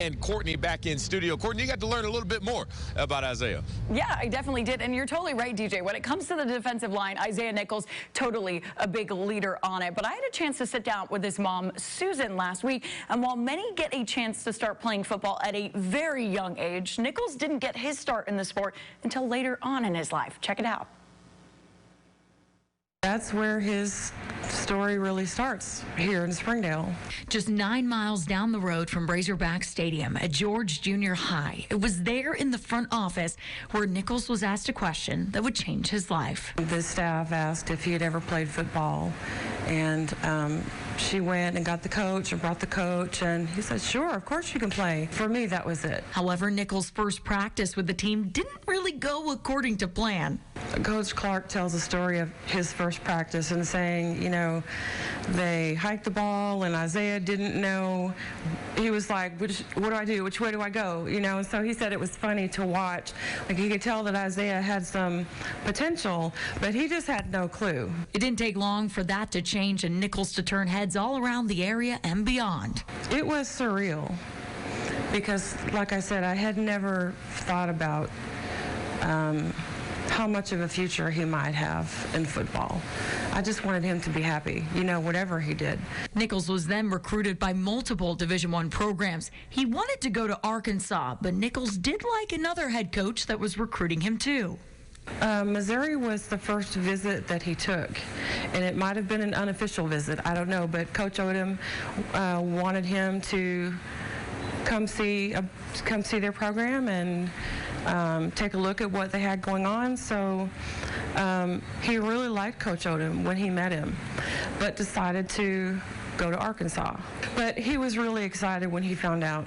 And Courtney back in studio. Courtney, you got to learn a little bit more about Isaiah. Yeah, I definitely did. And you're totally right, DJ. When it comes to the defensive line, Isaiah Nichols, totally a big leader on it. But I had a chance to sit down with his mom, Susan, last week. And while many get a chance to start playing football at a very young age, Nichols didn't get his start in the sport until later on in his life. Check it out. That's where his story really starts, here in Springdale. Just 9 miles down the road from Razorback Stadium at George Junior High. It was there in the front office where Nichols was asked a question that would change his life. The staff asked if he had ever played football, and she went and got the coach and brought the coach, and he said, sure, of course you can play. For me, that was it. However, Nichols' first practice with the team didn't really go according to plan. Coach Clark tells a story of his first practice and saying, you know, they hiked the ball and Isaiah didn't know. He was like, what do I do? Which way do I go? You know, and so he said it was funny to watch. Like, he could tell that Isaiah had some potential, but he just had no clue. It didn't take long for that to change and Nichols to turn heads all around the area and beyond. It was surreal because, like I said, I had never thought about how much of a future he might have in football. I just wanted him to be happy, you know, whatever he did. Nichols was then recruited by multiple Division I programs. He wanted to go to Arkansas, but Nichols did like another head coach that was recruiting him too. Missouri was the first visit that he took, and it might have been an unofficial visit, I don't know, but Coach Odom wanted him to come see their program and take a look at what they had going on. So he really liked Coach Odom when he met him, but decided to go to Arkansas. But he was really excited when he found out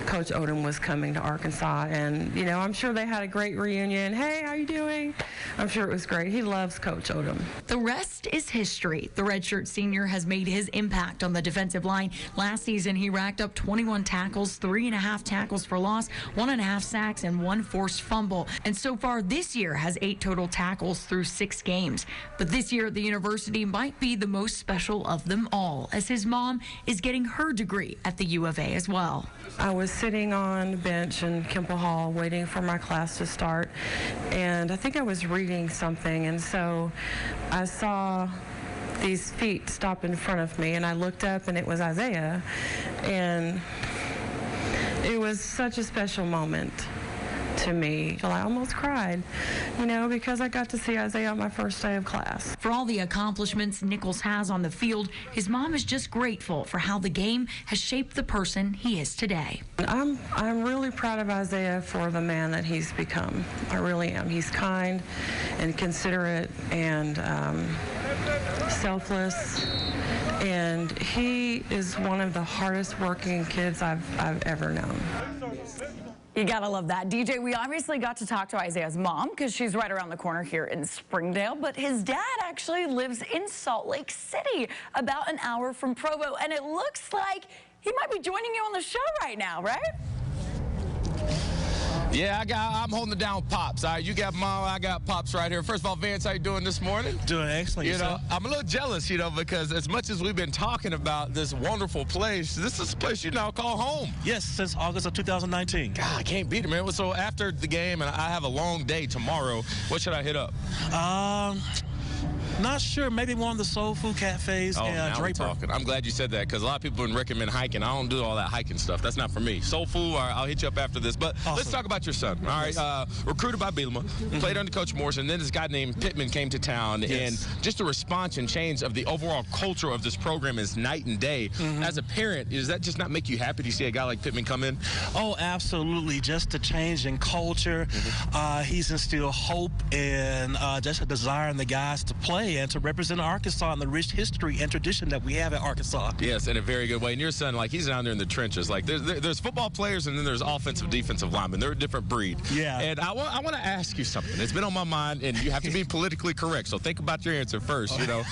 Coach Odom was coming to Arkansas, and you know, I'm sure they had a great reunion. Hey, how you doing? I'm sure it was great. He loves Coach Odom. The rest is history. The redshirt senior has made his impact on the defensive line. Last season, he racked up 21 tackles, 3.5 tackles for loss, 1.5 sacks, and 1 forced fumble. And so far this year has 8 total tackles through 6 games. But this year at the university might be the most special of them all, as his mom is getting her degree at the U of A as well. I was sitting on the bench in Kemple Hall waiting for my class to start, and I think I was reading something, and so I saw these feet stop in front of me, and I looked up, and it was Isaiah, and it was such a special moment to me. I almost cried, you know, because I got to see Isaiah on my first day of class. For all the accomplishments Nichols has on the field, his mom is just grateful for how the game has shaped the person he is today. I'm really proud of Isaiah for the man that he's become. I really am. He's kind and considerate and selfless, and he is one of the hardest working kids I've ever known. You gotta love that. DJ, we obviously got to talk to Isaiah's mom because she's right around the corner here in Springdale, but his dad actually lives in Salt Lake City, about an hour from Provo, and it looks like he might be joining you on the show right now, right? Yeah, I'm holding it down with Pops. All right, you got Mom, I got Pops right here. First of all, Vance, how you doing this morning? Doing excellent. You know, I'm a little jealous, you know, because as much as we've been talking about this wonderful place, this is a place you now call home. Yes, since August of 2019. God, I can't beat it, man. So after the game, and I have a long day tomorrow, what should I hit up? Not sure. Maybe one of the soul food cafes in Draper. Talking. I'm glad you said that because a lot of people would recommend hiking. I don't do all that hiking stuff. That's not for me. Soul food, I'll hit you up after this. But awesome. Let's talk about your son. All right, recruited by Bielema, played under Coach Morrison. Then this guy named Pittman came to town, and just the response and change of the overall culture of this program is night and day. As a parent, does that just not make you happy to see a guy like Pittman come in? Oh, absolutely. Just the change in culture. He's instilled hope and just a desire in the guys to play and to represent Arkansas and the rich history and tradition that we have at Arkansas. Yes, in a very good way. And your son, like, he's down there in the trenches. Like, there's football players and then there's offensive, defensive linemen. They're a different breed. Yeah. And I want to ask you something. It's been on my mind, and you have to be politically correct, so think about your answer first, you know.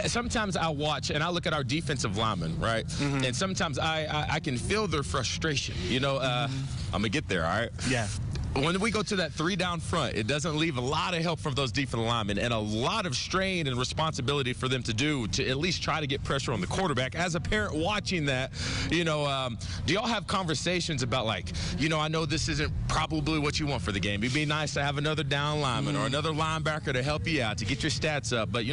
Sometimes I watch and I look at our defensive linemen, right? And sometimes I can feel their frustration. You know, I'm going to get there, all right? Yeah. when we go to that 3 down front, it doesn't leave a lot of help from those defensive linemen and a lot of strain and responsibility for them to do to at least try to get pressure on the quarterback. As a parent watching that, do y'all have conversations about, like, I know this isn't probably what you want for the game. It'd be nice to have another down lineman or another linebacker to help you out, to get your stats up. But,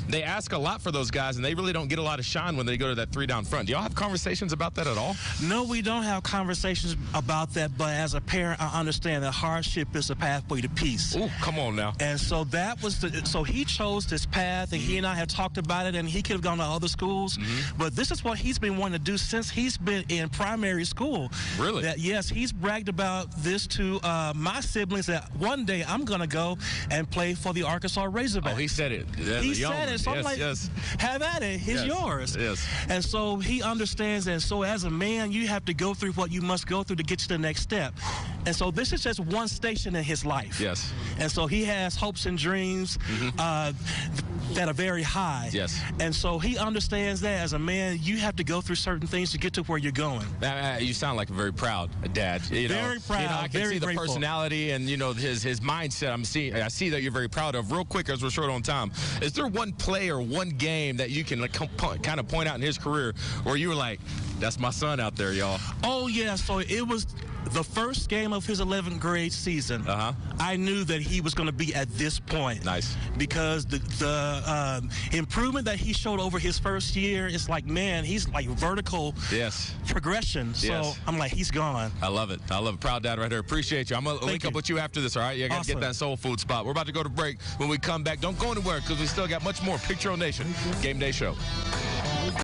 they ask a lot for those guys, and they really don't get a lot of shine when they go to that 3 down front. Do y'all have conversations about that at all? No, we don't have conversations about that, but as a parent, I understand that hardship is a pathway to peace. Ooh, come on now. And so that was so he chose this path, and he and I have talked about it, and he could have gone to other schools, but this is what he's been wanting to do since he's been in primary school. Really? That, yes, he's bragged about this to my siblings, that one day I'm going to go and play for the Arkansas Razorbacks. Oh, he said it. He said it. So I'm like, have at it. It's yours. Yes. And so he understands that. So as a man, you have to go through what you must go through to get to the next step. And so this is just one station in his life. Yes. And so he has hopes and dreams that are very high. Yes. And so he understands that as a man, you have to go through certain things to get to where you're going. You sound like a very proud dad. Very proud. I can see the grateful. Personality and his mindset. I see that you're very proud of. Real quick, as we're short on time, is there one play or one game that you can kind of point out in his career where you were like, that's my son out there, y'all? Oh yeah. So it was the first game of his 11th grade season. I knew that he was going to be at this point. Nice. Because the improvement that he showed over his first year is like, man, he's like vertical progression. So I'm like, he's gone. I love it. Proud dad right here. Appreciate you. I'm going to link up with you after this, all right? You got to get that soul food spot. We're about to go to break. When we come back, don't go anywhere because we still got much more. Picture on Nation Game Day Show.